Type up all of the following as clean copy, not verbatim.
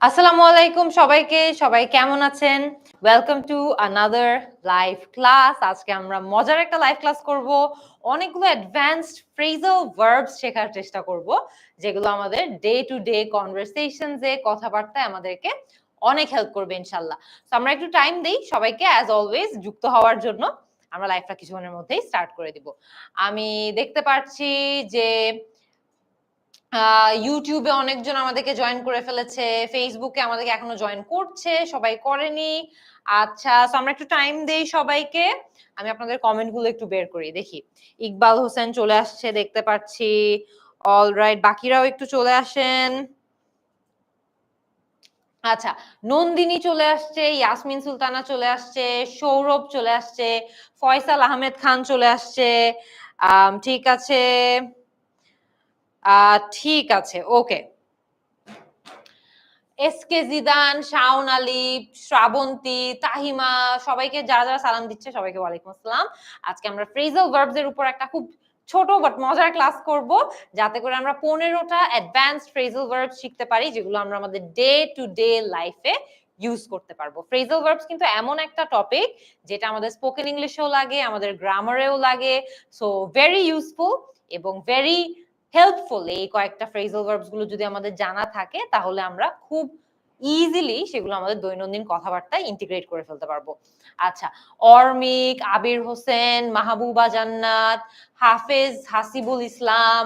আসসালামু আলাইকুম সবাইকে। সবাই কেমন আছেন? Welcome to another live class. আজকে আমরা মজার একটা লাইভ ক্লাস করব। অনেকগুলো অ্যাডভান্সড ফ্রেজাল ভার্বস শেখার চেষ্টা করব, যেগুলো আমাদের ডে টু ডে কনভারসেশনস এ কথাবার্তায় আমাদেরকে অনেক হেল্প করবে ইনশাআল্লাহ। তো আমরা একটু টাইম দেই সবাইকে অ্যাজ অলওয়েজ যুক্ত হওয়ার জন্য। আমরা লাইভটা কিছুক্ষণের মধ্যেই স্টার্ট করে দিব। আমি দেখতে পাচ্ছি যে ইউটিউবে অনেকজন আমাদেরকে জয়েন করে ফেলেছে, ফেসবুকে আমাদেরকে এখনো জয়েন করছে, সবাই করেনি। আচ্ছা, সো আমরা একটু টাইম দেই সবাইকে। আমি আপনাদের কমেন্ট গুলো একটু বের করি, দেখি। ইকবাল হোসেন চলে আসছে দেখতে পাচ্ছি। অলরাইট, বাকিরাও একটু চলে আসেন। আচ্ছা, নন্দিনী চলে আসছে, ইয়াসমিন সুলতানা চলে আসছে, সৌরভ চলে আসছে, ফয়সাল আহমেদ খান চলে আসছে। ঠিক আছে, ঠিক আছে, ওকে। এসকে জিদান, শাওন আলী, শ্রাবন্তী, তাহিমা, সবাইকে যারা যারা সালাম দিচ্ছে সবাইকে ওয়ালাইকুম আসসালাম। আজকে আমরা ফ্রেজাল ভার্বস এর উপর একটা খুব ছোট বাট মজার ক্লাস করব, যাতে করে আমরা 15টা অ্যাডভান্সড ফ্রেজাল ভার্বস শিখতে পারি, যেগুলো আমরা আমাদের ডে টু ডে লাইফে ইউজ করতে পারবো। ফ্রেজাল ভার্বস কিন্তু এমন একটা টপিক যেটা আমাদের স্পোকেন ইংলিশেও লাগে, আমাদের গ্রামারেও লাগে। সো ভেরি ইউজফুল এবং ভেরি হেল্পফুল। এই কয়েকটা ফ্রেজাল ভার্বস গুলো যদি আমাদের জানা থাকে, তাহলে আমরা খুব ইজিলি সেগুলো আমাদের দৈনন্দিন কথাবার্তায় ইন্টিগ্রেট করে ফেলতে পারবো। আচ্ছা, অর্মিক, আবির হোসেন, মাহবুবা জান্নাত, হাফেজ হাসিবুল ইসলাম,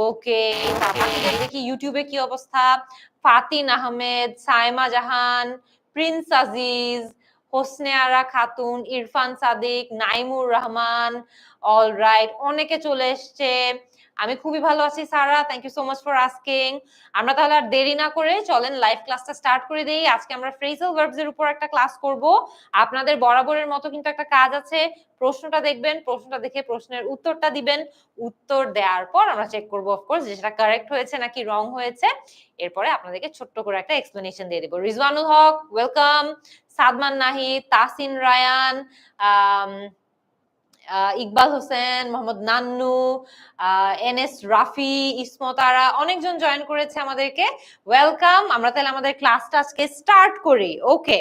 ওকে। তারপরে দেখি ইউটিউবে কি অবস্থা। ফাতিন আহমেদ, সাইমা জাহান, প্রিন্স আজিজ, হোসনে আরা খাতুন, ইরফান সাদিক, নাইমুর রহমান। অলরাইট, অনেকে চলে এসছে। আমি খুবই ভালো আছি Sara, thank you so much for asking. আমরা তাহলে আর দেরি না করে চলেন লাইভ ক্লাসটা স্টার্ট করে দেই। আজকে আমরা ফ্রেজাল ভার্বস এর উপর একটা ক্লাস করব। আপনাদের বরাবরের মতো কিন্তু একটা কাজ আছে, প্রশ্নটা দেখবেন, প্রশ্নটা দেখে প্রশ্নের উত্তরটা দিবেন। উত্তর দেওয়ার পর আমরা চেক করব অফকোর্স যে সেটা কারেক্ট হয়েছে নাকি রং হয়েছে। এরপরে আপনাদেরকে ছোট্ট করে একটা এক্সপ্লেনেশন দিয়ে দেব। রিজওয়ানুল হক ওয়েলকাম, সাদমান নাহিদ, তাসিন রায়ান, ইকবাল হোসেন, মোহাম্মদ নান্নু, এনএস রাফি, ইসমতারা, অনেকজন জয়েন করেছে আমাদেরকে। ওয়েলকাম। আমরা তাহলে আমাদের ক্লাসটা আজকে স্টার্ট করি। ওকে,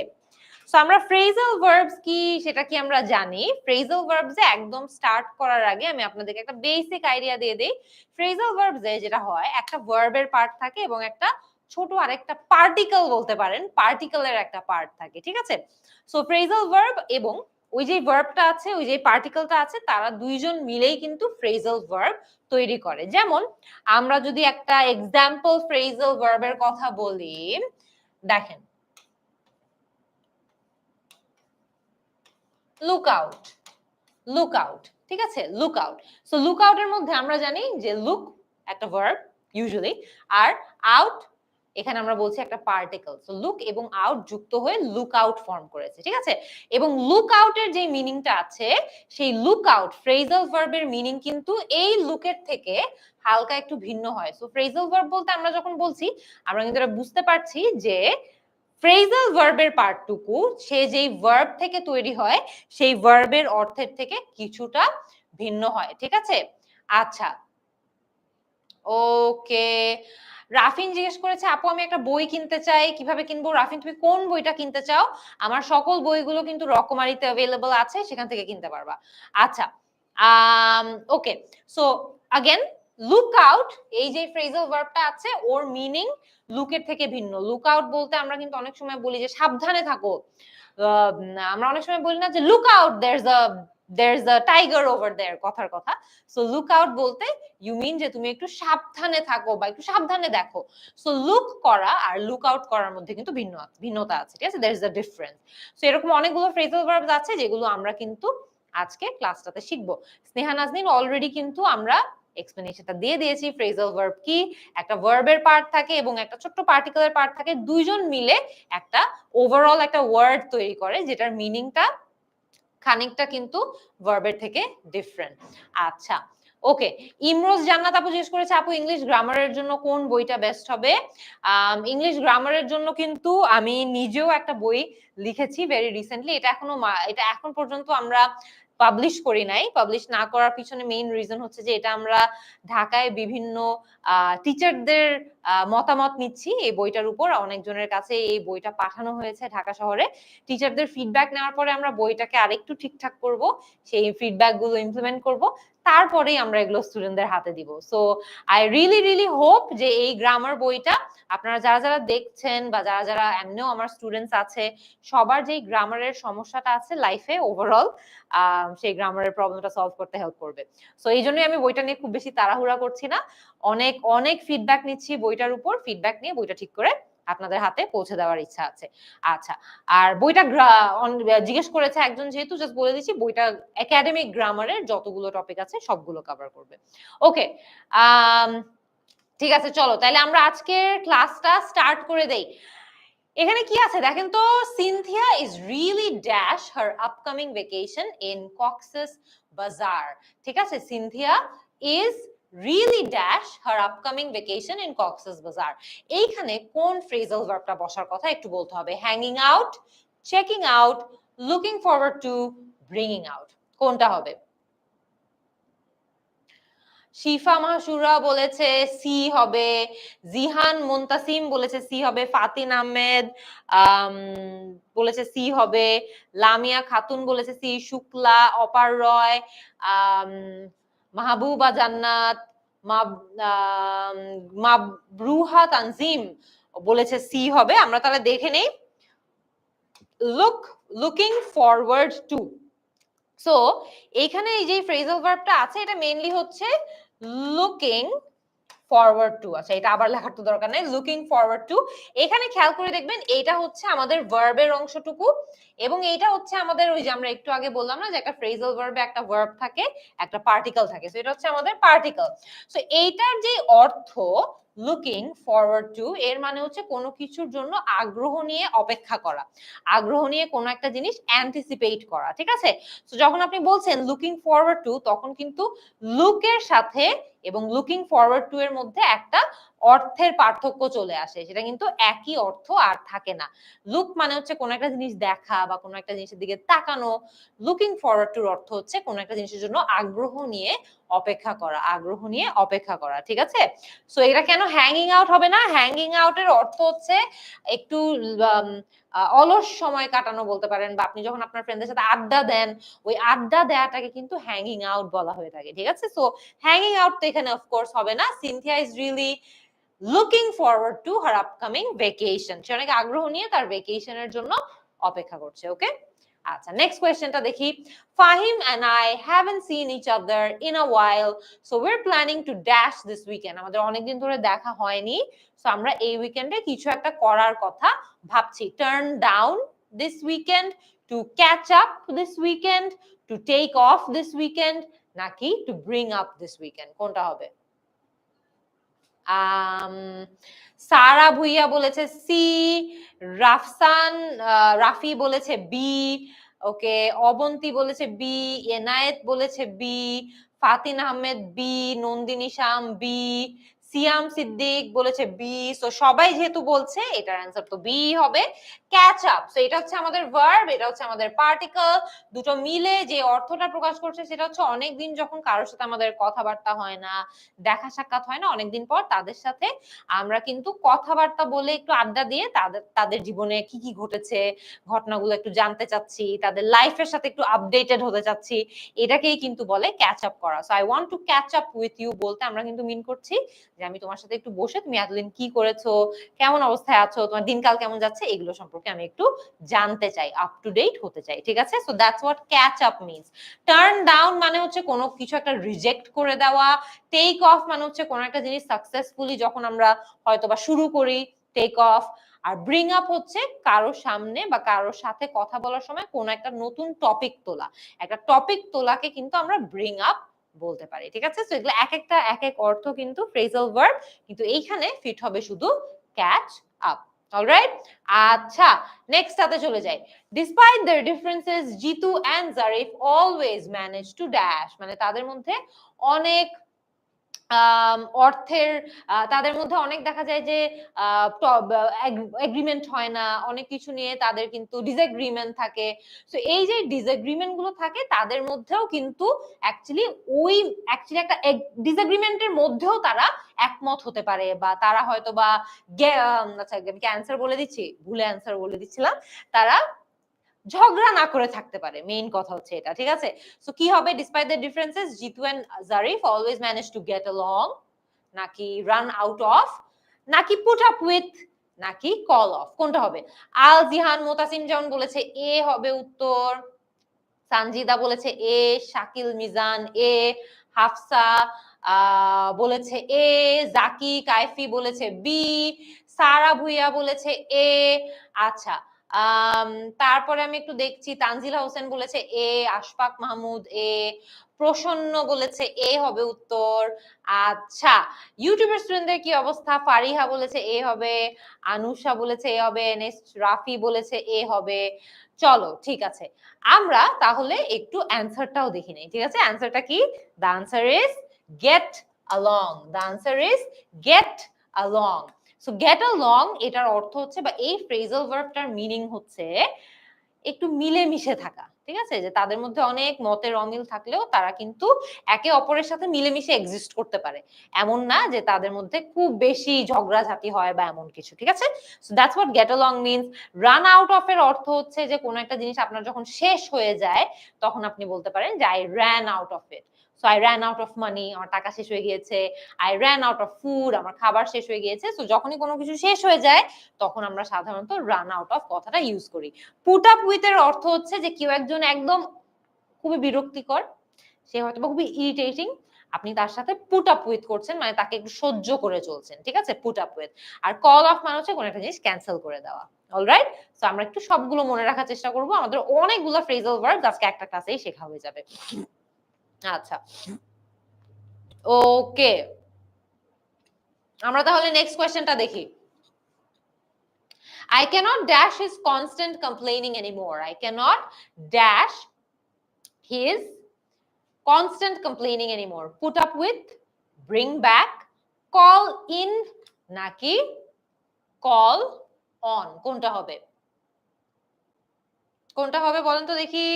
সো আমরা ফ্রেজাল ভার্বস কি সেটা কি আমরা জানি। ফ্রেজাল ভার্বস এ একদম স্টার্ট করার আগে আমি আপনাদেরকে একটা বেসিক আইডিয়া দিয়ে দেই। ফ্রেজাল ভার্বস এ যেটা হয়, একটা ভার্বের পার্ট থাকে এবং একটা ছোট আরেকটা পার্টিকেল বলতে পারেন, পার্টিকেলের একটা পার্ট থাকে, ঠিক আছে। সো ফ্রেজাল ভার্ব এবং ওই যে ভার্বটা আছে, ওই যে পার্টিকেলটা আছে, তারা দুইজন মিলেই কিন্তু ফ্রেজাল ভার্ব তৈরি করে। যেমন আমরা যদি একটা এক্সাম্পল ফ্রেজাল ভার্বের কথা বলি, দেখেন, লুক আউট, লুক আউট, ঠিক আছে, লুক আউট। সো লুক আউটের মধ্যে আমরা জানি যে লুক একটা ভার্ব ইউজুয়ালি, আর আউট এখানে আমরা বলছি একটা পার্টিকেল। সো লুক এবং আউট যুক্ত হয়ে লুক আউট ফর্ম করেছে, ঠিক আছে। এবং লুক আউটের যে মিনিংটা আছে, সেই লুক আউট ফ্রেজাল ভার্বের মিনিং কিন্তু এই লুকের থেকে হালকা একটু ভিন্ন হয়। সো ফ্রেজাল ভার্ব বলতে আমরা যখন বলছি, আমরা কিন্তু এটা বুঝতে পারছি যে ফ্রেজাল ভার্বের পার্টটুকু সে যেই ভার্ব থেকে তৈরি হয়, সেই ভার্বের অর্থের থেকে কিছুটা ভিন্ন হয়, ঠিক আছে। আচ্ছা, ওকে। রাফিন জিজ্ঞেস করেছে, আপু আমি একটা বই কিনতে চাই, কিভাবে কিনবো? রাফিন, তুমি কোন বইটা কিনতে চাও? আমার সকল বইগুলো কিন্তু রকমারিতে अवेलेबल আছে, সেখান থেকে কিনতে পারবা। আচ্ছা, ওকে। সো अगेन লুক আউট, এই যে ফ্রেজাল ভার্বটা আছে, ওর মিনিং লুকের থেকে ভিন্ন। লুক আউট বলতে আমরা কিন্তু অনেক সময় বলি যে সাবধানে থাকো। আমরা অনেক সময় বলি না যে look out, there's a tiger over there, কথার কথা। সো লুক আউট বলতে ইউ মিন যে তুমি একটু সাবধানে থাকো বা একটু সাবধানে দেখো। সো লুক করা আর লুক আউট করার মধ্যে কিন্তু ভিন্নতা আছে, ঠিক আছে, there is a difference। So এরকম অনেকগুলো ফ্রেজাল ভার্বস আছে যেগুলো আমরা কিন্তু আজকে ক্লাসটাতে শিখবো। স্নেহা নাজনীন, অলরেডি কিন্তু আমরা এক্সপ্লেনেশনটা দিয়ে দিয়েছি। ফ্রেজাল ভার্ব কি, একটা ভার্বের পার্ট থাকে এবং একটা ছোট্ট পার্টিকুলার পার্ট থাকে, দুইজন মিলে একটা ওভারঅল একটা ওয়ার্ড তৈরি করে, যেটার মিনিংটা খানিকটা কিন্তু ভার্বের থেকে ডিফারেন্ট। আচ্ছা, ওকে। ইমরোজ জান্নাত আপু জিজ্ঞেস করেছে, আপু ইংলিশ গ্রামারের জন্য কোন বইটা বেস্ট হবে? ইংলিশ গ্রামারের জন্য কিন্তু আমি নিজেও একটা বই লিখেছি ভেরি রিসেন্টলি। এটা এখন পর্যন্ত আমরা পাবলিশ করি নাই। পাবলিশ না করার পিছনে মেইন রিজন হচ্ছে যে এটা আমরা ঢাকায় বিভিন্ন টিচারদের মতামত নিচ্ছি এই বইটার উপর। অনেকজনের কাছে এই বইটা পাঠানো হয়েছে ঢাকা শহরে। টিচারদের ফিডব্যাক নেওয়ার পরে আমরা বইটাকে আরেকটু ঠিকঠাক করব, সেই ফিডব্যাক গুলো ইমপ্লিমেন্ট করব, তারপরেই আমরা এগুলো স্টুডেন্টদের হাতে দিব। সো আই রিয়েলি হোপ যে এই গ্রামার বইটা আপনারা যারা যারা দেখছেন বা যারা যারা এমনিও আমার স্টুডেন্টস আছে, সবার যেই গ্রামারের সমস্যাটা আছে লাইফে ওভারঅল, সেই গ্রামারের প্রবলেমটা সলভ করতে হেল্প করবে। সো এই জন্যই আমি বইটা নিয়ে খুব বেশি তাড়াহুড়া করছি না, অনেক অনেক ফিডব্যাক নিচ্ছি বইটার উপর, ফিডব্যাক নিয়ে বইটা ঠিক করে আপনাদের হাতে পৌঁছে দেওয়ার ইচ্ছা আছে। আচ্ছা, আর বইটা জিজ্ঞেস করেছে একজন, যেহেতু জাস্ট বলে দিচ্ছি, বইটা একাডেমিক গ্রামারের যতগুলো টপিক আছে সবগুলো কভার করবে। ওকে, ঠিক আছে, চলো তাহলে আমরা আজকের ক্লাসটা স্টার্ট করে দেই। এখানে কি আছে দেখেন তো, Cynthia is really dash her upcoming vacation in Cox's Bazar. ঠিক আছে, Cynthia is really dash her upcoming vacation in Cox's Bazar. এইখানে কোন ফ্রেজাল ভার্বটা বসার কথা একটু বলতে হবে। hanging out, checking out, looking forward to, bringing out, কোনটা হবে? শিফা মাহসুরা বলেছে সি হবে, জিহান মুনতাসিম বলেছে সি হবে, ফাতিন আহমেদ বলেছে সি হবে, লামিয়া খাতুন বলেছে সি, শুক্লা, অপার রয়, মাহবুবা জান্নাত, মাবরুহা তানজিম বলেছে সি হবে। আমরা তাহলে দেখে নেই, লুকিং ফরওয়ার্ড টু। সো এইখানে এই যে ফ্রেজাল ভার্বটা আছে এটা মেইনলি হচ্ছে লুকিং ফরওয়ার্ড টু। আচ্ছা, এটা আবার লেখার তো দরকার নেই, লুকিং ফরওয়ার্ড টু। এখানে খেয়াল করে দেখবেন এইটা হচ্ছে আমাদের ভার্বের অংশটুকু, এবং এইটা হচ্ছে আমাদের ওই যে আমরা একটু আগে বললাম না যে একটা ফ্রেজাল ভার্বে একটা ভার্ব থাকে, একটা পার্টিকেল থাকে, সো এটা হচ্ছে আমাদের পার্টিকেল। সো এইটার যে অর্থ লুকিং ফরওয়ার্ড টু, এর মানে হচ্ছে কোনো কিছুর জন্য আগ্রহ নিয়ে অপেক্ষা করা, আগ্রহ নিয়ে কোনো একটা জিনিস অ্যান্টিসিপেট করা। ঠিক আছে, তো যখন আপনি বলছেন লুকিং ফরওয়ার্ড টু, তখন কিন্তু লুকের সাথে এবং লুকিং ফরওয়ার্ড টু এর মধ্যে একটা অর্থের পার্থক্য চলে আসে, সেটা কিন্তু একই অর্থ আর থাকে না। লুক মানে হচ্ছে কোনো একটা জিনিস দেখা বা কোনো একটা জিনিসের দিকে তাকানো, লুকিং ফরওয়ার্ড টুর অর্থ হচ্ছে কোনো একটা জিনিসের জন্য আগ্রহ নিয়ে অপেক্ষা করা, আগ্রহ নিয়ে অপেক্ষা করা। ঠিক আছে, সো এটা কেন হ্যাঙ্গিং আউট হবে না? হ্যাঙ্গিং আউটের অর্থ হচ্ছে একটু অলস সময় কাটানো বলতে পারেন, বা আপনি যখন আপনার ফ্রেন্ডদের সাথে আড্ডা দেন, ওই আড্ডা দেওয়াটাকে কিন্তু হ্যাঙ্গিং আউট বলা হয়ে থাকে। ঠিক আছে, সো হ্যাঙ্গিং আউট তো এখানে অফকোর্স হবে না। Sinthia is really looking forward to her upcoming vacation, সে অনেক আগ্রহ নিয়ে তার ভ্যাকেশনের জন্য অপেক্ষা করছে। ওকে, আচ্ছা, নেক্সট কোয়েশ্চেনটা দেখি। Fahim and I haven't seen each other in a while, so we're planning to dash this weekend. আমাদের অনেকদিন ধরে দেখা হয়নি, সো আমরা এই উইকেন্ডে কিছু একটা করার কথা ভাবছি। Turn down this weekend, to catch up this weekend, to take off this weekend, নাকি to bring up this weekend, কোনটা হবে? সারা ভুইয়া বলেছে সি, রাফসান রাফি বলেছে বি, ওকে, অবন্তী বলেছে বি, এনায়েত বলেছে বি, ফাতিন আহমেদ বি, নন্দিনী শাম বি, সিয়াম সিদ্দিক বলেছে বি। সো সবাই যেহেতু বলছে, এটার অ্যান্সার তো বি হবে, ক্যাচ আপ। সো এটা হচ্ছে আমাদের ভার্ব, এটা হচ্ছে আমাদের পার্টিকেল, দুটো মিলে যে অর্থটা প্রকাশ করছে সেটা হচ্ছে অনেকদিন যখন কারোর সাথে আমাদের কথাবার্তা হয় না, দেখা সাক্ষাৎ হয় না, অনেকদিন পর তাদের সাথে আমরা কিন্তু কথাবার্তা বলে একটু আড্ডা দিয়ে তাদের জীবনে কি কি ঘটেছে, ঘটনাগুলো একটু জানতে চাচ্ছি, তাদের লাইফের সাথে একটু আপডেটেড হতে চাচ্ছি, এটাকেই কিন্তু বলে ক্যাচ আপ করা। So I want to catch up with you বলতে আমরা কিন্তু মিন করছি যে আমি তোমার সাথে একটু বসে তুমি এতদিন কি করেছো, কেমন অবস্থায় আছো, তোমার দিনকাল কেমন যাচ্ছে, এগুলো সম্পর্কে আমি একটু জানতে চাই, আপ টু ডেট হতে চাই। ঠিক আছে, so that's what catch up means. Turn down মানে হচ্ছে কোনো কিছু একটা রিজেক্ট করে দেওয়া, টেক অফ মানে হচ্ছে কোনো একটা জিনিস সাকসেসফুলি যখন আমরা হয়তোবা শুরু করি, টেক অফ। আর ব্রিং আপ হচ্ছে কারোর সামনে বা কারোর সাথে কথা বলার সময় কোনো একটা নতুন টপিক তোলা, একটা টপিক তোলাকে কিন্তু আমরা ব্রিং আপ বলতে পারি। ঠিক আছে, সো এগুলো এক একটা এক এক অর্থ কিন্তু ফ্রেজাল ভার্ব, কিন্তু এইখানে ফিট হবে শুধু ক্যাচ আপ। অলরাইট, আচ্ছা, নেক্সট টাতে চলে যাই। Despite their differences, Jitu and Jarif always manage to dash, মানে তাদের মধ্যে অনেক অর্থের তাদের মধ্যে অনেক দেখা যায় যে এগ্রিমেন্ট হয় না, অনেক কিছু নিয়ে তাদের কিন্তু ডিসএগ্রিমেন্ট থাকে। সো এই যে ডিসএগ্রিমেন্ট গুলো থাকে তাদের মধ্যেও কিন্তু অ্যাকচুয়ালি একটা ডিসএগ্রিমেন্টের মধ্যেও তারা একমত হতে পারে, বা তারা হয়তো বা আচ্ছা আমি কি অ্যান্সার বলে দিচ্ছি, ভুলে অ্যান্সার বলে দিচ্ছিলাম, তারা ঝগড়া না করে থাকতে পারে। মেইন কথা হচ্ছে এটা, ঠিক আছে? সো কি হবে, despite the differences Jitu and Jarif always manage to get along, নাকি রান আউট অফ, নাকি পুট আপ উইথ, নাকি কল অফ, কোনটা হবে? আল জিহান মোতাসিম যেমন বলেছে এ হবে উত্তর, সানজিদা বলেছে এ, শাকিল মিজান এ, হাফসা বলেছে এ, জাকি কাইফি বলেছে বি, সারা ভুইয়া বলেছে এ। আচ্ছা, তারপরে আমি একটু দেখছি, তানজিলা হোসেন বলেছে এ, আশফাক মাহমুদ এ, প্রসন্ন বলেছে এ হবে উত্তর। আচ্ছা, ইউটিউবের স্টুডেন্টদের কি অবস্থা? ফারিহা বলেছে এ হবে, আনুষা বলেছে এ হবে, নেক্সট রাফি বলেছে এ হবে। চলো ঠিক আছে, আমরা তাহলে একটু অ্যান্সারটাও দেখি নেই, ঠিক আছে? অ্যান্সারটা কি? The answer is get along. The answer is get along. So get along এটার অর্থ হচ্ছে, বা এই ফ্রেজাল ভার্বটার মিনিং হচ্ছে একটু মিলেমিশে থাকা, ঠিক আছে? যে তাদের মধ্যে অনেক মতের অমিল থাকলেও তারা কিন্তু একে অপরের সাথে মিলেমিশে এক্সিস্ট করতে পারে। এমন না যে তাদের মধ্যে খুব বেশি ঝগড়াঝাটি হয় বা এমন কিছু, ঠিক আছে? So that's what get along means. Run out of এর অর্থ হচ্ছে যে কোনো একটা জিনিস আপনার যখন শেষ হয়ে যায় তখন আপনি বলতে পারেন যে I ran out of it. So I ran out of money, আমার টাকা শেষ হয়ে গিয়েছে। I ran out of food, আমার খাবার শেষ হয়ে গিয়েছে। সো যখনই কোনো কিছু শেষ হয়ে যায় তখন আমরা সাধারণত রান আউট অফ কথাটা ইউজ করি। পুট আপ উইথ এর অর্থ হচ্ছে যে কেউ একজন একদম খুবই বিরক্তিকর, সে হয়তো বা খুবই ইরিটেটিং, আপনি তার সাথে পুট আপ উইথ করছেন, মানে তাকে একটু সহ্য করে চলছেন, ঠিক আছে? Put up with. আর কল অফ মানে হচ্ছে কোনো একটা জিনিস ক্যান্সেল করে দেওয়া। অলরাইট, সো আমরা একটু সবগুলো মনে রাখার চেষ্টা করব, আমাদের অনেকগুলো ফ্রেজাল ভার্ব আজকে একটা ক্লাসেই শেখা হয়ে যাবে। আচ্ছা, ওকে, আমরা তাহলে নেক্সট কোয়েশ্চেনটা দেখি। I cannot dash his constant complaining anymore. I cannot dash his constant complaining anymore. Put up with, bring back, call in, নাকি call on, কোনটা হবে? কোনটা হবে বলেন তো দেখি।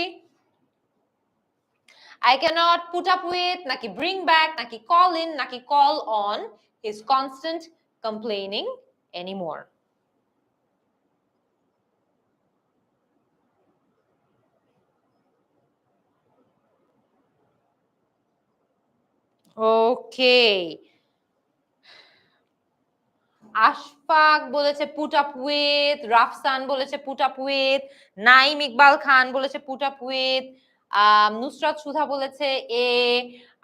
I cannot put up with, নাকি bring back, নাকি call in, নাকি call on his constant complaining anymore. ওকে, আশফাক বলেছে পুট আপ উইথ, রাফসান বলেছে put up with, Naim Iqbal Khan বলেছে put up with, Nusrat Sudha বলেছে এ,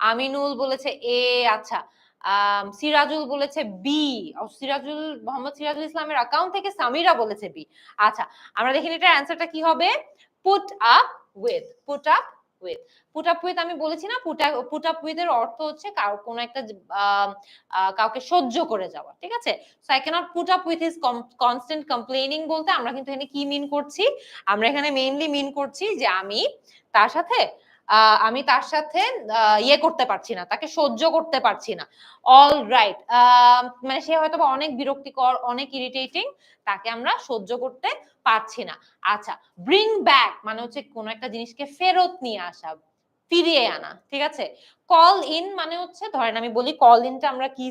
আমিনুল বলেছে এ। আচ্ছা, সিরাজুল বলেছে বি, সিরাজুল মোহাম্মদ সিরাজুল ইসলামের অ্যাকাউন্ট থেকে সামিরা বলেছে বি। আচ্ছা, আমরা দেখি এটার অ্যান্সারটা কি হবে। Put up with, put up with. Put up with আমি বলেছি না, পুট আপ উইথ এর অর্থ হচ্ছে কোনো একটা কাউকে সহ্য করে যাওয়া, ঠিক আছে? So I can't put up with his constant complaining বলতে আমরা কিন্তু এখানে কি মিন করছি? আমরা এখানে মেইনলি মিন করছি যে তার সাথে আমি তার সাথে ইয়ে করতে পারছি না, তাকে সহ্য করতে পারছি না। অল রাইট, মানে সে হয়তো অনেক বিরক্তিকর, অনেক ইরিটেটিং, তাকে আমরা সহ্য করতে পারছি না। আচ্ছা, ব্রিং ব্যাক মানে হচ্ছে কোন একটা জিনিসকে ফেরত নিয়ে আসা, ফিরিয়ে আনা, ঠিক আছে? কল ইন মানে হচ্ছে, ধরেন আমি বলি কল ইনটা আমরা কি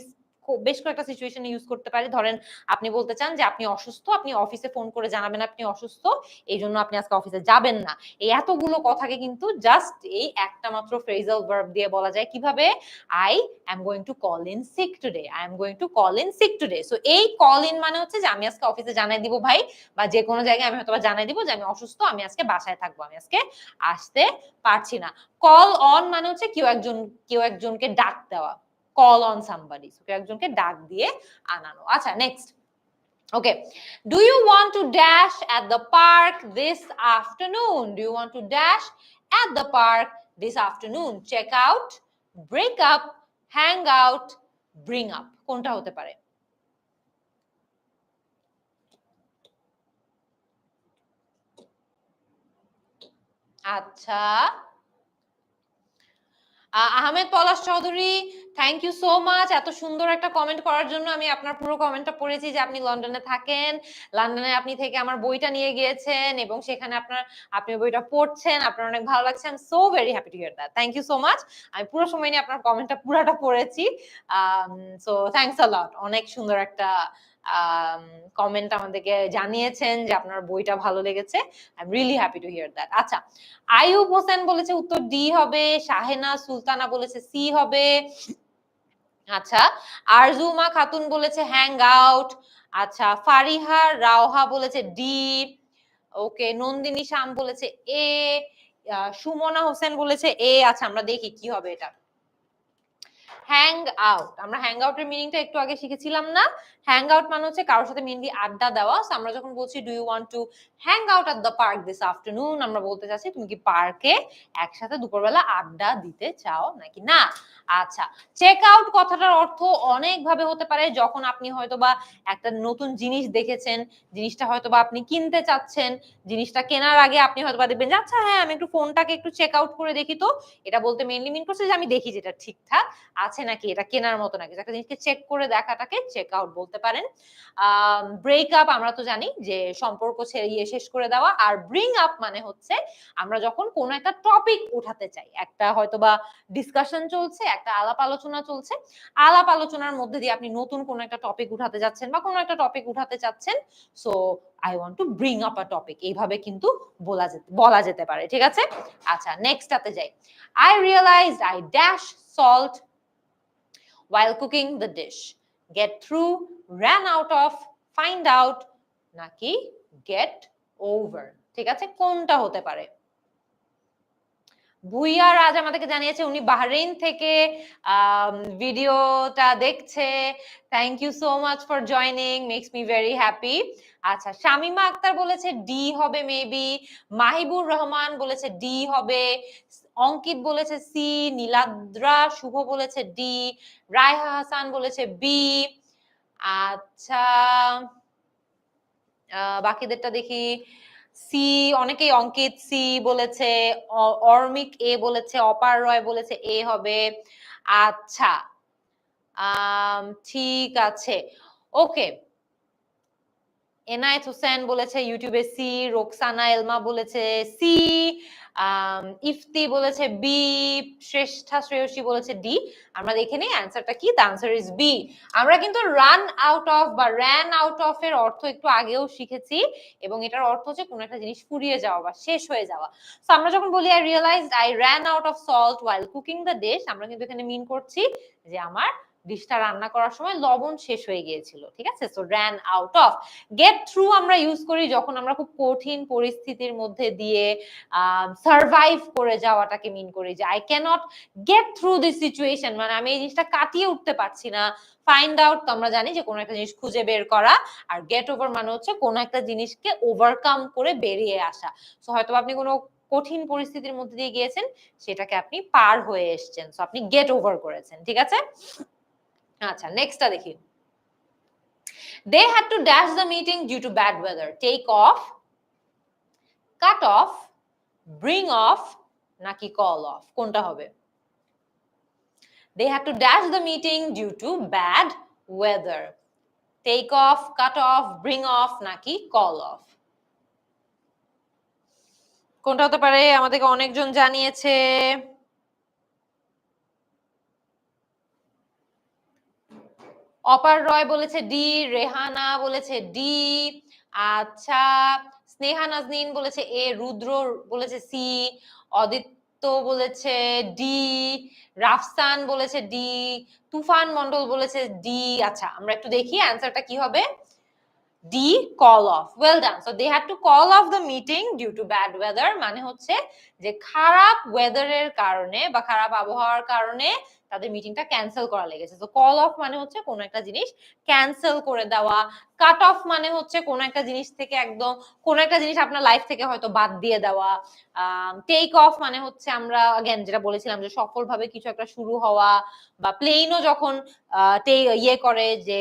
বেশ কয়েকটা সিচুয়েশনে ইউজ করতে পারি। ধরেন আপনি বলতে চান যে আপনি অসুস্থ, আপনি অফিসে ফোন করে জানাবেন আপনি অসুস্থ, এই জন্য আপনি আজকে অফিসে যাবেন না। এই এতগুলো কথাকে কিন্তু জাস্ট এই একটা মাত্র ফ্রেজাল ভার্ব দিয়ে বলা যায়। কিভাবে? I am going to call in sick today, I am going to call in sick today. So এই কল ইন মানে হচ্ছে যে আমি আজকে অফিসে জানাই দিব ভাই, বা যে কোনো জায়গায় আমি হয়তো জানাই দিব যে আমি অসুস্থ, আমি আজকে বাসায় থাকবো, আমি আজকে আসতে পারছি না। কল অন মানে হচ্ছে কেউ একজনকে ডাক দেওয়া, কল অন সামবডি, কেউ একজনকে ডাক দিয়ে আনানো। আচ্ছা, next. Okay, do you want to dash at the park this afternoon? Do you want to dash at the park this afternoon? Check out, break up, hang out, bring up, কোনটা হতে পারে? আচ্ছা, Ahmed Palash Chowdhury, thank you so much এত সুন্দর একটা comment করার জন্য। আমি আপনার পুরো কমেন্টটা পড়েছি যে আপনি লন্ডনে থাকেন, লন্ডনে আপনি থেকে আমার বইটা নিয়ে গিয়েছেন এবং সেখানে আপনি বইটা পড়ছেন, আপনার অনেক ভালো লাগছে। I am so very happy to hear that. Thank you so much. আমি পুরো সময় নিয়ে আপনার কমেন্টটা পুরাটা পড়েছি। So thanks a lot. অনেক সুন্দর একটা কমেন্ট আমাদেরকে জানিয়েছেন যে আপনার বইটা ভালো লেগেছে। I am really happy to hear that. আচ্ছা, আইয়ুব হোসেন বলেছে উত্তর ডি হবে, শাহেনা সুলতানা বলেছে সি হবে। আচ্ছা, আরজুমা খাতুন বলেছে হ্যাং আউট। আচ্ছা, ফারিহা রাওহা বলেছে ডি। ওকে, নন্দিনী শাম বলেছে এ। সুমনা হোসেন বলেছে এ। আচ্ছা, আমরা দেখি কি হবে এটা। হ্যাং আউট, আমরা হ্যাং আউটের মিনিংটা একটু আগে শিখেছিলাম না? হ্যাং আউট মানে হচ্ছে কারোর সাথে মেইনলি আড্ডা দেওয়া। সো আমরা যখন বলছি do you want to hang out at the park this afternoon, আমরা বলতে চাচ্ছি তুমি কি পার্কে একসাথে দুপুরবেলা আড্ডা দিতে চাও নাকি না। আচ্ছা, চেক আউট কথাটার অর্থ অনেক ভাবে হতে পারে। যখন আপনি হয়তোবা একটা নতুন জিনিস দেখেছেন, জিনিসটা হয়তোবা আপনি কিনতে চাচ্ছেন, জিনিসটা কেনার আগে আপনি হয়তোবা দেখবেন যে আচ্ছা হ্যাঁ আমি একটু ফোনটাকে একটু চেক আউট করে দেখি। তো এটা বলতে মেইনলি মিন করছে যে আমি দেখি যেটা ঠিকঠাক আছে নাকি, এটা কেনার মতো নাকি। একটা জিনিসকে চেক করে দেখাটাকে চেক আউট বলতে পারেন। ব্রেকআপ আমরা তো জানি যে সম্পর্ক শেষ করে দেওয়া। আর ব্রিং আপ মানে হচ্ছে আমরা যখন কোন একটা টপিক উঠাতে চাই, একটা হয়তোবা ডিসকাশন চলছে, একটা আলাপ আলোচনা চলছে, আলাপ আলোচনার মধ্যে দিয়ে আপনি নতুন কোন একটা টপিক উঠাতে যাচ্ছেন বা কোন একটা টপিক উঠাতে চাচ্ছেন, so I want to bring up a topic, এইভাবে কিন্তু বলা যেতে পারে। ঠিক আছে, আচ্ছা নেক্সটটাতে যাই। I realized I dash salt while cooking the dish. Get through, ran out of, find out নাকি get over। ঠিক আছে, কোনটা হতে পারে? ভুইয়া রাজ আমাদেরকে জানিয়েছে উনি বাহরাইন থেকে ভিডিওটা দেখছে। Thank you so much for joining, makes me very happy. আচ্ছা, শামিমা আক্তার বলেছে ডি হবে মেবি। মাহিবুর রহমান বলেছে ডি হবে। অঙ্কিত বলেছে সি। নীলাদ্রা শুভ বলেছে ডি। রায়হা হাসান বলেছে বি। আচ্ছা, বাকিদেরটা দেখি। সি, অনেকেই অঙ্কিত সি বলেছে, অর্মিক এ বলেছে, অপার রয় বলেছে এ হবে। আচ্ছা, ঠিক আছে, ওকে। এনায়েত হোসেন বলেছে ইউটিউবে সি। রোকসানা এলমা বলেছে সি। ইফতি বলেছে বি। শ্রেষ্ঠা শ্রেয়সী বলেছে ডি। আমরা দেখে নিই অ্যান্সারটা কি। The answer is B. আমরা কিন্তু রান আউট অফ বা র্যান আউট অফ এর অর্থ একটু আগেও শিখেছি এবং এটার অর্থ হচ্ছে কোন একটা জিনিস ফুরিয়ে যাওয়া বা শেষ হয়ে যাওয়া। সো আমরা যখন বলি I realised I ran out of salt while cooking the dish, আমরা কিন্তু এখানে মিন করছি যে আমার ডিশটা রান্না করার সময় লবণ শেষ হয়ে গিয়েছিল। ঠিক আছে, so ran out of. Gate through আমরা ইউজ করি যখন আমরা খুব কঠিন পরিস্থিতির মধ্যে দিয়ে সার্ভাইভ করে যাওয়াটাকে মিন করি, যে I can't get through this situation, মানে আমি এই জিনিসটা কাটিয়ে উঠতে পারছি না। ফাইন্ড আউট তো আমরা জানি যে কোনো একটা জিনিস খুঁজে বের করা, আর গেট ওভার মানে হচ্ছে কোনো একটা জিনিসকে ওভারকাম করে বেরিয়ে আসা। সো হয়তো আপনি কোনো কঠিন পরিস্থিতির মধ্যে দিয়ে গিয়েছেন, সেটাকে আপনি পার হয়ে এসেছেন, সো আপনি গেট ওভার করেছেন। ঠিক আছে, আচ্ছা নেক্সটটা দেখি। They had to dash the meeting due to bad weather. Take off, cut off, bring off নাকি call off, কোনটা হবে? They had to dash the meeting due to bad weather. Take off, cut off, bring off নাকি call off, কোনটা হতে পারে? আমাদেরকে অনেকজন জানিয়েছে। অপার রয় বলেছে ডি। রেহানা বলেছে ডি। আচ্ছা, স্নেহা নাজনীন বলেছে এ। রুদ্র বলেছে সি। অদিত্য বলেছে ডি। রাফসান বলেছে ডি। তুফান মন্ডল বলেছে ডি। আচ্ছা, আমরা একটু দেখি অ্যান্সারটা কি হবে। D, call off. Well done. So they had to call off the meeting due to bad weather, মানে হচ্ছে যে খারাপ ওয়েদারের কারণে বা খারাপ আবহাওয়ার কারণে তাদের মিটিংটা ক্যান্সেল করা লেগেছে। তো কল অফ মানে হচ্ছে কোন একটা জিনিস ক্যান্সেল করে দেওয়া। কাট অফ মানে হচ্ছে কোন একটা জিনিস থেকে একদম কোন একটা জিনিস আপনার লাইফ থেকে হয়তো বাদ দিয়ে দেওয়া। টেক অফ মানে হচ্ছে আমরা अगेन যেটা বলেছিলাম যে সফলভাবে কিছু একটা শুরু হওয়া, বা প্লেনও যখন ইয়ে করে যে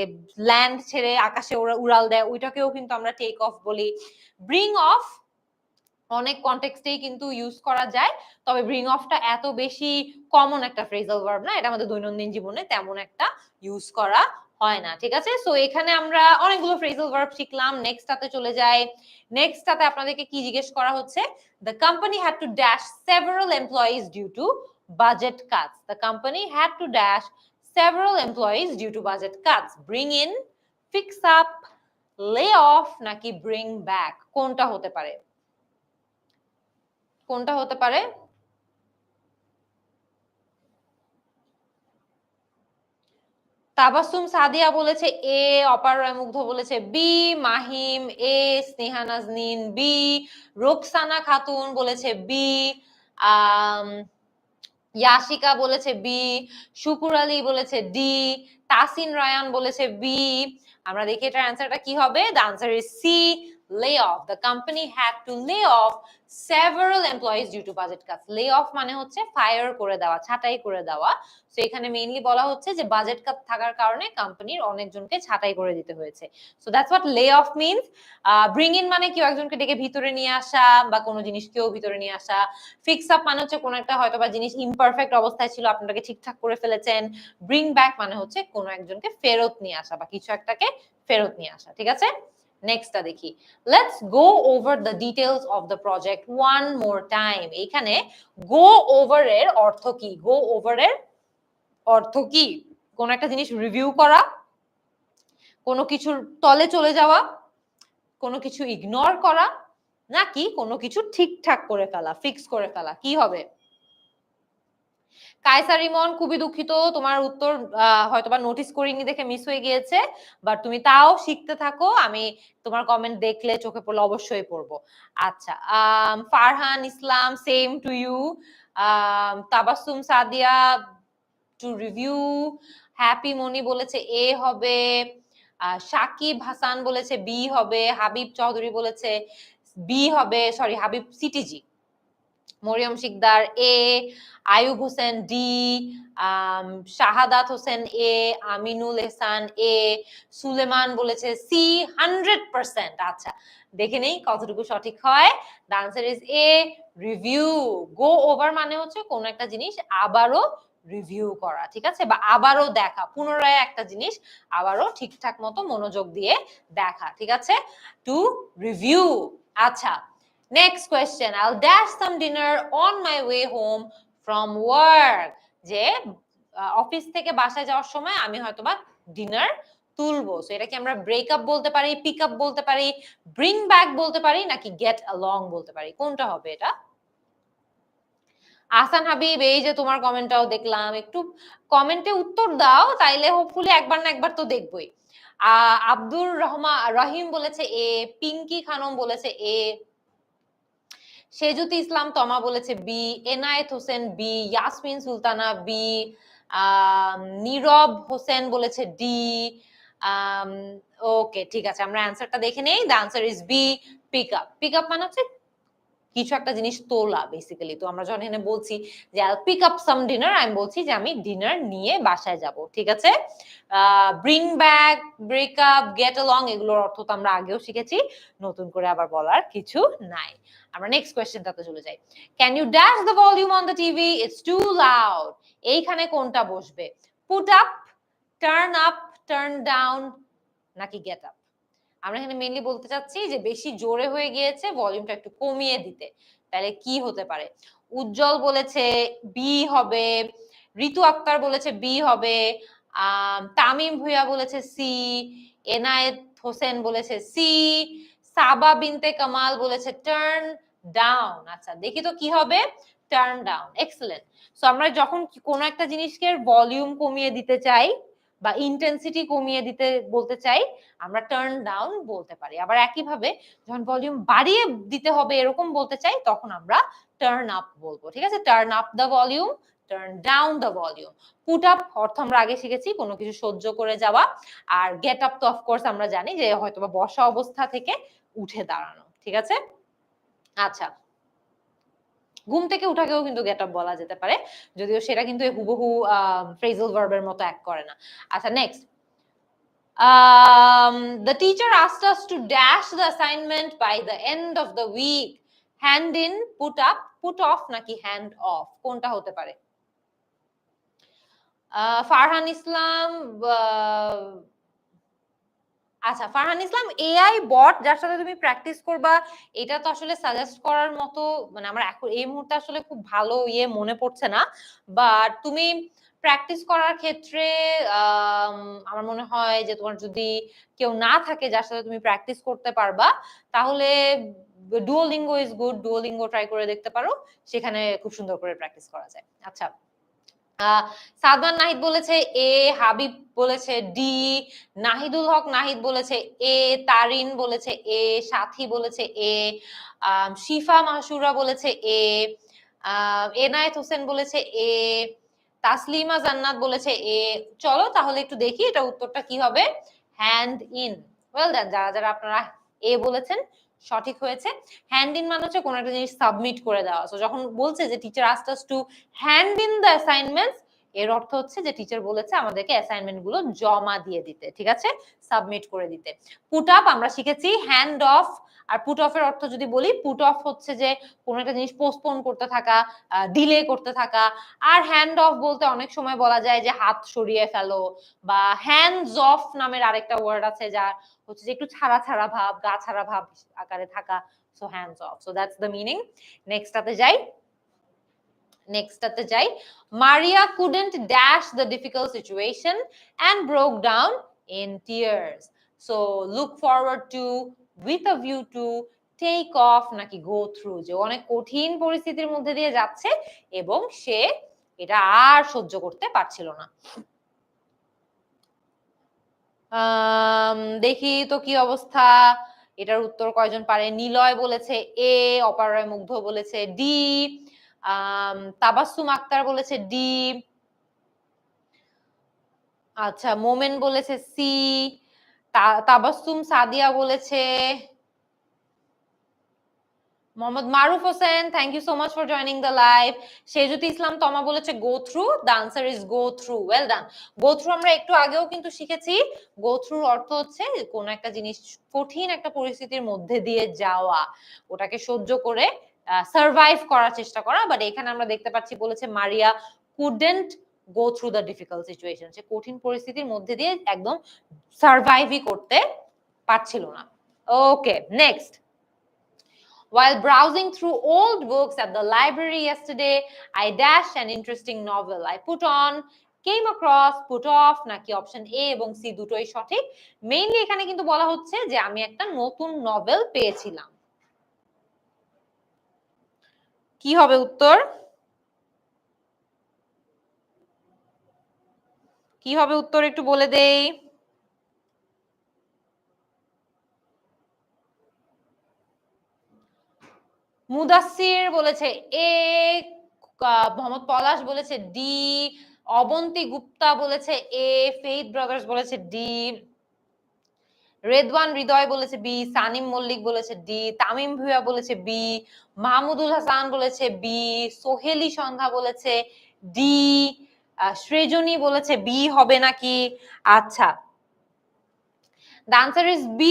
ল্যান্ড ছেড়ে আকাশে উড়াল দেয়, ওইটাকেও কিন্তু আমরা টেক অফ বলি। ব্রিং অফ অনেক কনটেক্সটেই কিন্তু ইউজ করা যায়, তবে ব্রিং অফটা এত বেশি কমন একটা ফ্রেজাল ভার্ব না, এটা আমাদের দৈনন্দিন জীবনে তেমন একটা ইউজ করা হয় না। ঠিক আছে, সো এখানে আমরা অনেকগুলো ফ্রেজাল ভার্ব শিখলাম। নেক্সটটাতে চলে যাই। নেক্সটটাতে আপনাদেরকে কি জিজ্ঞেস করা হচ্ছে, the company had to dash several employees due to budget cuts. The company had to dash several employees due to budget cuts. Bring in, fix up, lay off নাকি bring back, কোনটা হতে পারে? কোনটা হতে পারে? তাবাসসুম সাদিয়া বলেছে এ, অপার মুগ্ধ বলেছে B, Mahim A, Sneha Nazneen B, Roksana Khatun বলেছে বি, ইয়াশিকা বলেছে বি, শুকুর আলী বলেছে ডি, তাসিন রায়ান বলেছে বি। আমরা দেখি এটার অ্যান্সারটা কি হবে। The answer is C, lay off. The company had to lay off several employees due to budget cuts. lay off মানে হচ্ছে ফায়ার করে দেওয়া, ছাঁটাই করে দেওয়া। সো এখানে মেইনলি বলা হচ্ছে যে বাজেট কাট থাকার কারণে কোম্পানির অনেকজনকে ছাঁটাই করে দিতে হয়েছে। সো দ্যাটস হোয়াট লে অফ মিনস। ব্রিং ইন মানে কেউ একজনকে ডেকে ভিতরে নিয়ে আসা বা কোনো জিনিসকেও ভিতরে নিয়ে আসা। ফিক্স আপ মানে হচ্ছে কোনো একটা হয়তো বা জিনিস ইমপারফেক্ট অবস্থায় ছিল, আপনাকে ঠিকঠাক করে ফেলেছেন। ব্রিং ব্যাক মানে হচ্ছে কোনো একজনকে ফেরত নিয়ে আসা বা কিছু একটাকে ফেরত নিয়ে আসা। ঠিক আছে, নেক্সটটা দেখি। Let's go over the details of the project one more time. এখানে গো ওভার এর অর্থ কি? গো ওভার এর অর্থ কি? কোন একটা জিনিস রিভিউ করা, কোনো কিছুর তলে চলে যাওয়া, কোনো কিছু ইগনোর করা, নাকি কোনো কিছু ঠিকঠাক করে ফেলা, ফিক্স করে ফেলা, কি হবে? কায়সার রিমন, খুবই দুঃখিত, তোমার উত্তর হয়তোবা নোটিস করিনি দেখে মিস হয়ে গিয়েছে, বাট তুমি তাও শিখতে থাকো, আমি তোমার কমেন্ট দেখলে চোখে পড়লে অবশ্যই পড়বো। আচ্ছা, Farhan Islam, same to you. Tabassum Sadia, to review. Happy Moni বলেছে এ হবে। সাকিব হাসান বলেছে বি হবে। হাবিব চৌধুরী বলেছে বি হবে, সরি হাবিব সিটিজি। মরিয়ম শিকদার এ, আয়ুব হোসেন ডি, শাহাদাত হোসেন এ, আমিনুল এহসান এ, সুলেমান বলেছে সি 100%। আচ্ছা, দেখে নেই কতটুকু সঠিক হয়। The answer is a, review. Go over মানে হচ্ছে কোন একটা জিনিস আবারও রিভিউ করা, ঠিক আছে, বা আবারও দেখা, পুনরায় একটা জিনিস আবারও ঠিকঠাক মতো মনোযোগ দিয়ে দেখা, ঠিক আছে, টু রিভিউ। আচ্ছা, next question, I'll dash some dinner on my way home from work. যে অফিস থেকে বাসায় যাওয়ার সময় আমি হয়তোবা ডিনার তুলবো। সো এটা কি আমরা ব্রেক আপ বলতে পারি, পিক আপ বলতে পারি, ব্রিং ব্যাক বলতে পারি, নাকি গেট অ্যালং বলতে পারি, কোনটা হবে এটা? আহসান হাবিব, এই যে তোমার কমেন্টটাও দেখলাম, একটু কমেন্টে উত্তর দাও, তাইলে হোপফুলি একবার না একবার তো দেখবই। আব্দুর রহিম বলেছে এ, পিঙ্কি খানম বলেছে এ, সেজুতি ইসলাম তমা বলেছে B, Enayet Hossain B, Yasmin Sultana B, Nirob Hossain বলেছে ডি। ওকে, ঠিক আছে, আমরা অ্যান্সারটা দেখে নেই। The answer is B, pick up. Pick up মানে হচ্ছে কিছু একটা জিনিস তোলা বেসিক্যালি। তো আমরা যখন এখানে বলছি যে I pick up some dinner, আমি বলছি যে আমি ডিনার নিয়ে বাসায় যাব, ঠিক আছে। Bring back, break up, get along এগুলোর অর্থ তো আমরা আগেও শিখেছি, নতুন করে আবার বলার কিছু নাই। আমরা নেক্সট কোয়েশ্চেনটাতে চলে যাই। Can you dash the volume on the TV, it's too loud. এইখানে কোনটা বসবে? Put up, turn up, turn down, নাকি গেট আপ? আমরা এখানে মেইনলি বলতে চাচ্ছি যে বেশি জোরে হয়ে গিয়েছে, ভলিউমটা একটু কমিয়ে দিতে। তাহলে কি হতে পারে? উজ্জ্বল বলেছে বি হবে, ঋতু আক্তার বলেছে বি হবে, তামিম ভুইয়া বলেছে সি, এনায়েত হোসেন বলেছে সি, সাবা বিনতে কামাল বলেছে টার্ন ডাউন। আচ্ছা, দেখি তো কি হবে। Turn down, excellent. সো আমরা যখন কোনো একটা জিনিসকে ভলিউম কমিয়ে দিতে চাই বা ইন্টেন্সিটি কমিয়ে দিতে বলতে চাই, আমরা টার্ন ডাউন বলতে পারি। আবার একইভাবে যখন ভলিউম বাড়িয়ে দিতে হবে এরকম বলতে চাই, তখন আমরা টার্ন আপ বলবো, ঠিক আছে। Turn up the volume, turn down the volume. Put up অর্থ আমরা আগে শিখেছি কোনো কিছু সহ্য করে যাওয়া, আর গেট আপ তো অফকোর্স আমরা জানি যে হয়তোবা বসা অবস্থা থেকে উঠে দাঁড়ানো, ঠিক আছে। আচ্ছা, ঘুম থেকে উঠাকেও কিন্তু গেট আপ বলা যেতে পারে, যদিও সেটা কিন্তু হুবহু ফ্রেজাল ভার্বের মতো অ্যাক্ট করে না। আচ্ছা, next, the teacher asked us to dash the assignment by the end of the week. Hand in, put up, put off নাকি হ্যান্ড অফ, কোনটা হতে পারে? ফারহান ইসলাম, আচ্ছা ফারহান ইসলাম, এআই বট যার সাথে তুমি প্র্যাকটিস করবা, এটা তো আসলে সাজেস্ট করার মতো, মানে আমার এখন এই মুহূর্তে আসলে খুব ভালো মনে পড়ছে না, বাট তুমি প্র্যাকটিস করার ক্ষেত্রে আমার মনে হয় যে তোমার যদি কেউ না থাকে যার সাথে তুমি প্র্যাকটিস করতে পারবা, তাহলে Duolingo is good, Duolingo try করে দেখতে পারো, সেখানে খুব সুন্দর করে প্র্যাকটিস করা যায়। আচ্ছা, সাদমান নাহিদ বলেছে এ, হাবিব বলেছে ডি, নাহিদুল হক নাহিদ বলেছে এ, তারিন বলেছে এ, সাথী বলেছে এ, শিফা মাহসুরা বলেছে এ, এনায়েত হোসেন বলেছে এ, তাসলিমা জান্নাত বলেছে এ। চলো তাহলে একটু দেখি এটা উত্তরটা কি হবে। হ্যান্ড ইন, ওয়েল ডান, যারা যারা আপনারা এ বলেছেন সঠিক হয়েছে। হ্যান্ড ইন মানে হচ্ছে কোন একটা জিনিস সাবমিট করে দেওয়া। সো যখন বলছে যে teacher asked us to hand in the assignments, এর অর্থ হচ্ছে যে টিচার বলেছে আমাদেরকে অ্যাসাইনমেন্ট গুলো জমা দিয়ে দিতে, ঠিক আছে, সাবমিট করে দিতে। পুট আপ আমরা শিখেছি হ্যান্ড অফ, আর পুট অফ এর অর্থ যদি বলি, পুট অফ হচ্ছে যে কোন একটা জিনিস পোস্টপোন করতে থাকা, ডিলে করতে থাকা। আর হ্যান্ড অফ বলতে অনেক সময় বলা যায় যে হাত সরিয়ে ফেলো, বা হ্যান্ডস অফ নামের আরেকটা ওয়ার্ড আছে যা হচ্ছে যে একটু ছাড়া ছাড়া ভাব, গা ছাড়া ভাব আকারে থাকা, so hands off, so that's the meaning. নেক্সটটাতে যাই, নেক্সটটাতে যাই। মারিয়া couldn't dash the difficult situation and broke down in tears. So look forward to, with a view to, take off নাকি go through, যে অনেক কঠিন পরিস্থিতির মধ্যে দিয়ে যাচ্ছে এবং সে এটা আর সহ্য করতে পারছিল না। দেখি তো কি অবস্থা, এটার উত্তর কয়জন পারে। নিলয় বলেছে এ, অপারয় মুগ্ধ বলেছে ডি, তাবাসসুম আক্তার বলেছে ডি, আচ্ছা মোমেন বলেছে সি, তাবাসসুম সাদিয়া বলেছে, Mohammad Maruf Hossain, thank you so much for joining the live. Sejuti Islam Toma বলেছে go through, the answer is go through, well done. Go through আমরা একটু আগেও কিন্তু শিখেছি, গো থ্রুর অর্থ হচ্ছে কোন একটা জিনিস, কঠিন একটা পরিস্থিতির মধ্যে দিয়ে যাওয়া, ওটাকে সহ্য করে সার্ভাইভ করার চেষ্টা করা। বাট এখানে আমরা দেখতে পাচ্ছি বলেছে Maria couldn't go through the difficult situation, সে কঠিন পরিস্থিতির মধ্যে দিয়ে একদম সার্ভাইভই করতে পারছিল না। Okay, next. While browsing through old books at the library yesterday, I dashed an interesting novel I put on, came across, put off নাকি অপশন এ এবং সি দুটোই সঠিক। মেইনলি এখানে কিন্তু বলা হচ্ছে যে আমি একটা নতুন নভেল পেয়েছিলাম। কি হবে উত্তর? কি হবে উত্তর একটু বলে দেই। মুদাসসির বলেছে এ, মোহাম্মদ পলাশ বলেছে ডি, অবন্তী গুপ্তা বলেছে এ, ফেইথ ব্রাদার্স বলেছে ডি, রেদওয়ান হৃদয় বলেছে বি, সানিম মল্লিক বলেছে ডি, তামিম ভুয়া বলেছে বি, মাহমুদুল হাসান বলেছে বি, সোহেলি সন্ধ্যা বলেছে ডি, সৃজনী বলেছে বি হবে নাকি। আচ্ছা, the answer is B,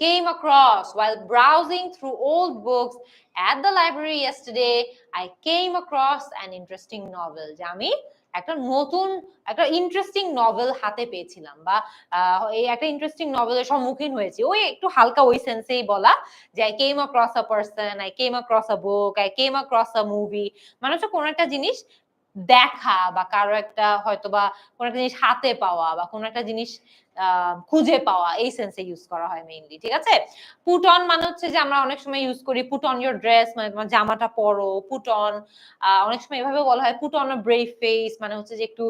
came across. While browsing through old books at the library yesterday, I came across an interesting novel. যে আমি একটা নতুন একটা ইন্টারেস্টিং নভেল হাতে পেয়েছিলাম, বা এই একটা ইন্টারেস্টিং নভেলের সম্মুখীন হয়েছি, ওই একটু হালকা ওই সেন্সেই বলা যে I came across a person, I came across a book, I came across a movie, মানে হচ্ছে কোন একটা জিনিস দেখা, বা কারো একটা হয়তো বা কোন একটা জিনিস হাতে পাওয়া, বা কোন একটা জিনিস খুঁজে পাওয়া, এই সেন্সে ইউজ করা হয় মেইনলি, ঠিক আছে। পুট অন মানে হচ্ছে যে আমরা অনেক সময় ইউজ করি পুট অন ইওর ড্রেস, মানে তোমার জামাটা পরো, পুট অন। অনেক সময় এভাবে বলা হয় put on a brave face, মানে হচ্ছে যে একটু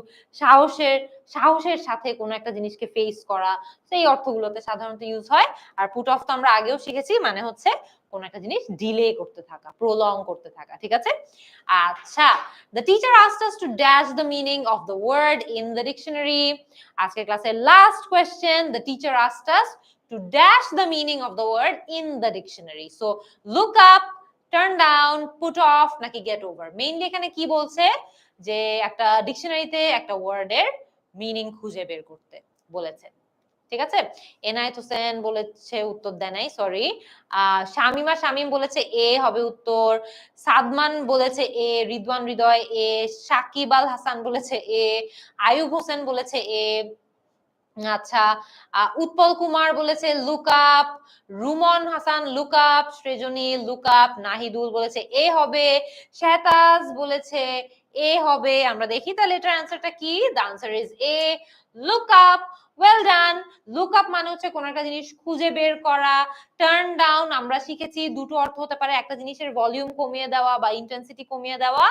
সাহসের সাথে কোনো একটা জিনিসকে ফেস করা, সেই অর্থগুলোতে সাধারণত ইউজ হয়। আর পুট অফ তো আমরা আগেও শিখেছি, মানে হচ্ছে কোন একটা জিনিস ডিলে করতে থাকা, প্রলং করতে থাকা, ঠিক আছে। আচ্ছা, the teacher asked us to dash the meaning of the word in the dictionary. আজকের ক্লাসের last question, the teacher asked us to dash the meaning of the word in the dictionary. So look up, turn down, put off নাকি get over। Mainly এখানে কি বলছে যে একটা ডিকশনারিতে একটা ওয়ার্ডের মিনিং খুঁজে বের করতে বলেছে। ঠিক আছে? এনায়েত হোসেন বলেছে উত্তর দেয় নাই, সরি। শামিমা শামীম বলেছে এ হবে উত্তর। সাদমান বলেছে এ, রিদওয়ান হৃদয় এ, সাকিব আল হাসান বলেছে এ, আয়ুব হোসেন বলেছে এ। আচ্ছা, উৎপল কুমার বলেছে look up, Ruman Hasan look up, Srijoni look up, Nahidul বলেছে এ হবে, শেহতাজ বলেছে এ হবে। আমরা দেখি তাহলে এটার অ্যান্সারটা কি। The answer is a, look up. Well done. Look up মানে হচ্ছে কোন একটা জিনিস খুঁজে বের করা। টার্ন ডাউন আমরা শিখেছি দুটো অর্থ হতে পারে, একটা জিনিসের ভলিউম কমিয়ে দেওয়া বা ইন্টেন্সিটি কমিয়ে দেওয়া,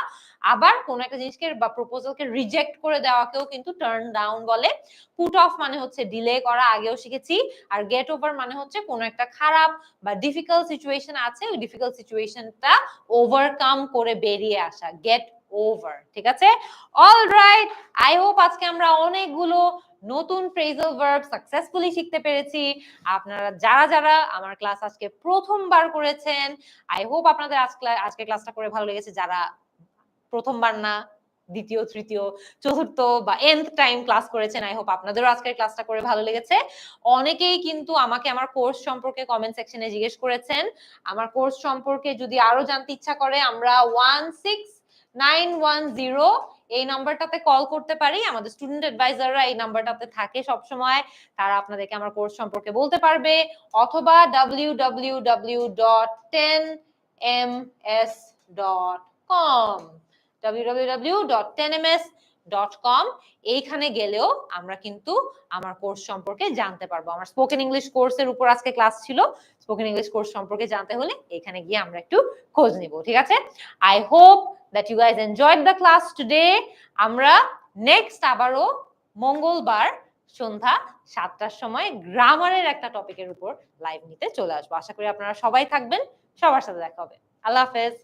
আবার কোন একটা জিনিসকে বা প্রপোজালকে রিজেক্ট করে দেওয়াকেও কিন্তু টার্ন ডাউন বলে। পুট অফ মানে হচ্ছে ডিলে করা, আগেও শিখেছি। আর গেট ওভার মানে হচ্ছে কোন একটা খারাপ বা ডিফিকাল্ট সিচুয়েশন আছে, ওই ডিফিকাল্ট সিচুয়েশনটা ওভারকাম করে বেরিয়ে আসা, গেট ওভার। ঠিক আছে? অলরাইট, আই হোপ আজকে আমরা অনেকগুলো নতুন ফ্রেজাল ভার্ব সাকসেসফুলি শিখতে পেরেছি। আপনারা যারা যারা আমার ক্লাস আজকে প্রথমবার করেছেন, আই হোপ আপনাদের আজকে ক্লাসটা করে ভালো লেগেছে। যারা প্রথমবার না, দ্বিতীয়, তৃতীয়, চতুর্থ বা nth টাইম ক্লাস করেছেন, আই হোপ আপনাদেরও আজকের ক্লাসটা করে ভালো লেগেছে। অনেকেই কিন্তু আমাকে আমার কোর্স সম্পর্কে কমেন্ট সেকশনে জিজ্ঞেস করেছেন। আমার কোর্স সম্পর্কে যদি আরো জানতে ইচ্ছা করে, আমরা 16910 এই নাম্বারটাতে কল করতে পারি। আমাদের স্টুডেন্ট অ্যাডভাইজাররা এই নাম্বারটাতে থাকে সব সময়, তারা আপনাদেরকে আমার কোর্স সম্পর্কে বলতে পারবে। অথবা www.10ms.com www.10ms.com এইখানে গেলেও আমরা কিন্তু আমার কোর্স সম্পর্কে জানতে পারবো। আমার স্পোকেন ইংলিশ কোর্সের উপর আজকে ক্লাস ছিল। স্পোকেন ইংলিশ কোর্স সম্পর্কে জানতে হলে এখানে গিয়ে আমরা একটু খোঁজ নিব। ঠিক আছে? I hope that you guys enjoyed the class today. আমরা নেক্সট আবারও মঙ্গলবার সন্ধ্যা 7টার সময় গ্রামারের একটা টপিকের উপর লাইভ নিতে চলে আসবো। আশা করি আপনারা সবাই থাকবেন। সবার সাথে দেখা হবে। আল্লাহ হাফেজ।